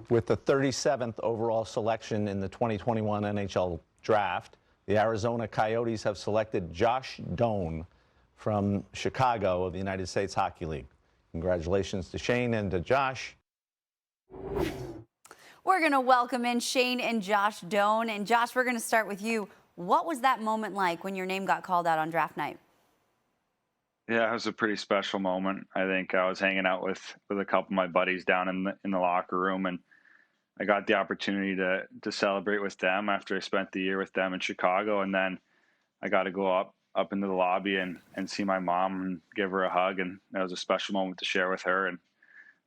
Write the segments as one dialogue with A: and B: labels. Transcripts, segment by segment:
A: With the 37th overall selection in the 2021 NHL Draft, the Arizona Coyotes have selected Josh Doan from Chicago of the United States Hockey League. Congratulations to Shane and to Josh.
B: We're going to welcome in Shane and Josh Doan. And Josh, we're going to start with you. What was that moment like when your name got called out on draft night?
C: Yeah, it was a pretty special moment. I think I was hanging out with a couple of my buddies down in the locker room, and I got the opportunity to celebrate with them after I spent the year with them in Chicago. And then I got to go up into the lobby and see my mom and give her a hug. And that was a special moment to share with her. And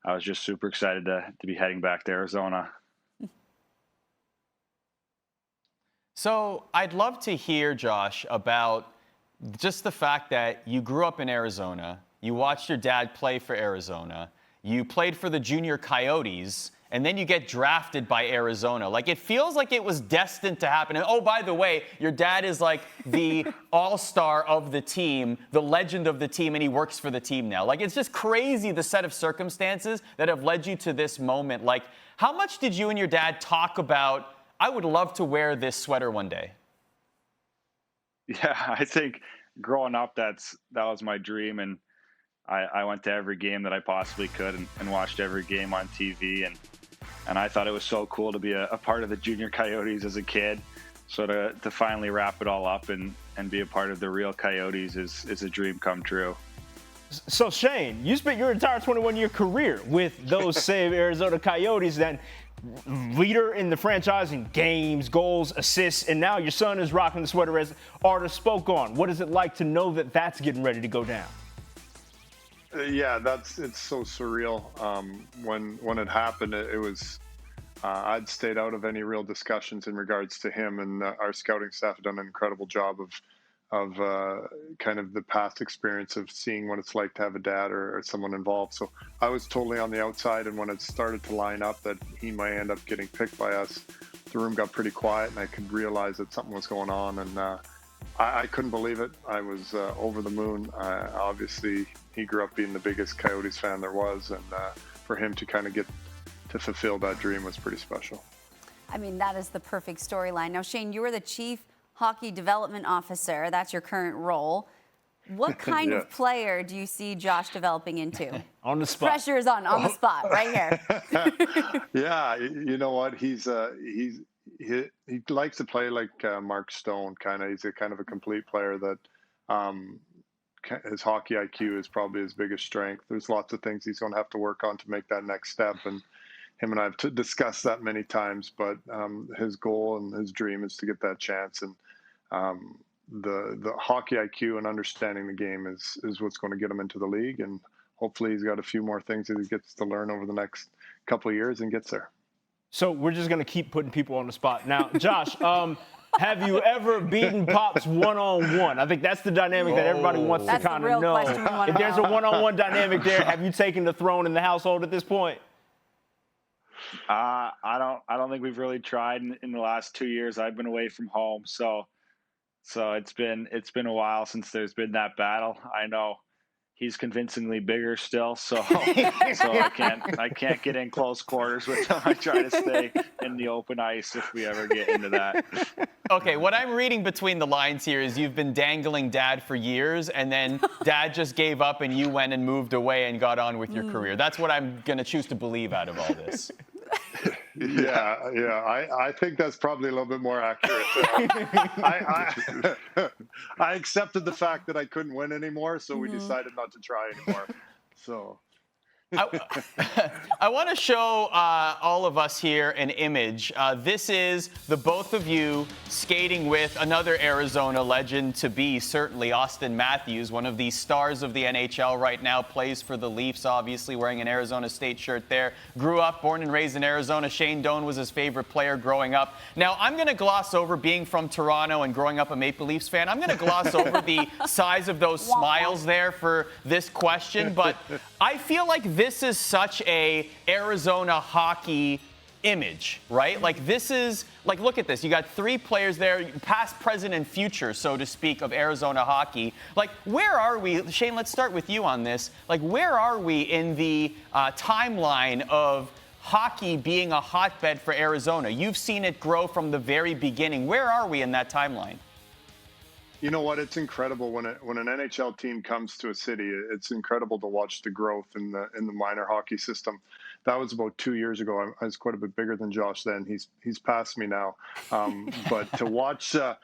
C: I was just super excited to be heading back to Arizona.
D: So I'd love to hear, Josh, about just the fact that you grew up in Arizona, you watched your dad play for Arizona, you played for the junior Coyotes, and then you get drafted by Arizona. Like, it feels like it was destined to happen. And, oh, by the way, your dad is like the all-star of the team, the legend of the team, and he works for the team now. Like, it's just crazy, the set of circumstances that have led you to this moment. Like, how much did you and your dad talk about, I would love to wear this sweater one day?
C: Yeah, I think growing up, that was my dream. And I went to every game that I possibly could and watched every game on TV. And I thought it was so cool to be a part of the junior Coyotes as a kid. So to finally wrap it all up and be a part of the real Coyotes is a dream come true.
E: So, Shane, you spent your entire 21-year career with those same Arizona Coyotes, then leader in the franchise in games, goals, assists, and now your son is rocking the sweater as Arda spoke on. What is it like to know that that's getting ready to go down?
F: Yeah, it's so surreal. When it happened, it was I'd stayed out of any real discussions in regards to him, and our scouting staff had done an incredible job of kind of the past experience of seeing what it's like to have a dad or someone involved. So I was totally on the outside, and when it started to line up that he might end up getting picked by us, the room got pretty quiet, and I could realize that something was going on, and I couldn't believe it. I was over the moon. Obviously, he grew up being the biggest Coyotes fan there was, and for him to kind of get to fulfill that dream was pretty special.
B: I mean, that is the perfect storyline. Now, Shane, you were the Chief Hockey Development Officer. That's your current role. What kind of player do you see Josh developing into?
E: On the spot.
B: Pressure is on the spot, right here.
F: Yeah, you know what? He likes to play like Mark Stone, kind of. He's a kind of a complete player that his hockey IQ is probably his biggest strength. There's lots of things he's going to have to work on to make that next step, and him and I have discussed that many times. But his goal and his dream is to get that chance, and the hockey IQ and understanding the game is what's going to get him into the league, and hopefully he's got a few more things that he gets to learn over the next couple of years and gets there.
E: So we're just going to keep putting people on the spot. Now, Josh, have you ever beaten Pops one-on-one? I think that's the dynamic that everybody wants to kind of know. If there's a one-on-one dynamic there, have you taken the throne in the household at this point?
C: I don't think we've really tried in the last 2 years. I've been away from home, so it's been a while since there's been that battle. I know he's convincingly bigger still, so I can't get in close quarters with him. I try to stay in the open ice if we ever get into that.
D: Okay, what I'm reading between the lines here is you've been dangling Dad for years, and then Dad just gave up and you went and moved away and got on with your career. That's what I'm going to choose to believe out of all this.
F: Yeah. I think that's probably a little bit more accurate. I accepted the fact that I couldn't win anymore, so we decided not to try anymore. So
D: I want to show all of us here an image. This is the both of you skating with another Arizona legend to be, certainly Austin Matthews, one of the stars of the NHL right now, plays for the Leafs, obviously wearing an Arizona State shirt there. Grew up, born and raised in Arizona. Shane Doan was his favorite player growing up. Now, I'm going to gloss over being from Toronto and growing up a Maple Leafs fan. I'm going to gloss over the size of those smiles there for this question, but I feel like this is such a Arizona hockey image, right? Like, this is, like, look at this. You got three players there, past, present, and future, so to speak, of Arizona hockey. Like, where are we? Shane, let's start with you on this. Like, where are we in the timeline of hockey being a hotbed for Arizona. You've seen it grow from the very beginning. Where are we in that timeline?
F: You know what? It's incredible when an NHL team comes to a city. It's incredible to watch the growth in the minor hockey system. That was about 2 years ago. I was quite a bit bigger than Josh then. He's past me now. But to watch the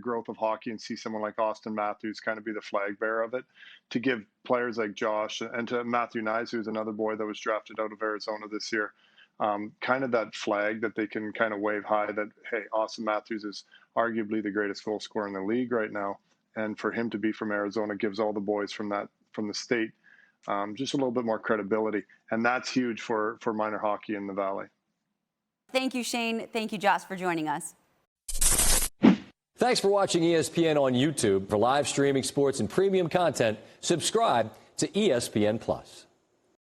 F: growth of hockey and see someone like Austin Matthews kind of be the flag bearer of it, to give players like Josh and to Matthew Nyes, who's another boy that was drafted out of Arizona this year, kind of that flag that they can kind of wave high that, hey, Austin Matthews is arguably the greatest goal scorer in the league right now. And for him to be from Arizona gives all the boys from the state just a little bit more credibility. And that's huge for minor hockey in the Valley.
B: Thank you, Shane. Thank you, Josh, for joining us.
G: Thanks for watching ESPN on YouTube. For live streaming sports and premium content, subscribe to ESPN+.